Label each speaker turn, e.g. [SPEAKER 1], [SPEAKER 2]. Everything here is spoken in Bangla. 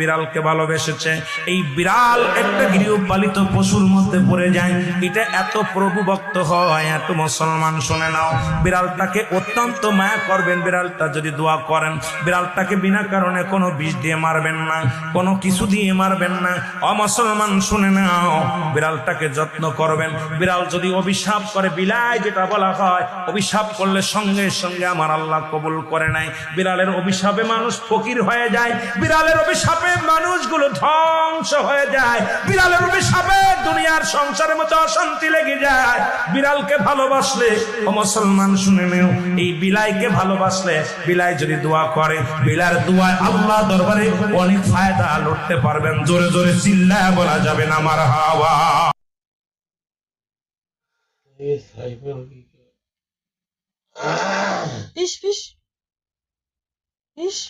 [SPEAKER 1] বিড়ালকে ভালোবেসেছে। এই বিড়াল একটা গৃহপালিত পশুর মধ্যে পড়ে যায়। এটা এত প্রভুভক্ত হয়, এত মুসলমান শুনে নাও, বিড়ালটাকে অত্যন্ত মায়া করবেন। বিড়ালটা যদি দোয়া করেন, বিড়ালটাকে বিনা কারণে কোনো বিষ দিয়ে মারবেন না, কোনো কিছু দিয়ে মারবেন না। মুসলমান শুনে নাও, বিড়ালটাকে যত্ন করবেন। বিড়াল যদি অভিশাপ করে, বিলাই যেটা বলা হয়, অভিশাপ করলে সঙ্গে সঙ্গে আমার আল্লাহ কবুল করে নাই। বিড়ালের অভিশাপে মানুষ ফকির হয়ে যায়, বিড়ালের অভিশাপে মানুষগুলো ধ্বংস হয়ে যায়, বিড়ালের অভিশাপে দুনিয়ার সংসারের মধ্যে অশান্তি লেগে যায়। বিড়ালকে ভালোবাসলে, ও মুসলমান শুনে নেও, এই বিলাইকে ভালোবাসলে, বিলাই যদি দোয়া করে, বিলার দোয়ায় আল্লাহ দরবারে অনেক ফায়দা লুটতে পারবেন। জোরে জোরে চিল্লায় বলা যাবে না মারহাবা।
[SPEAKER 2] Fish, fish. Fish.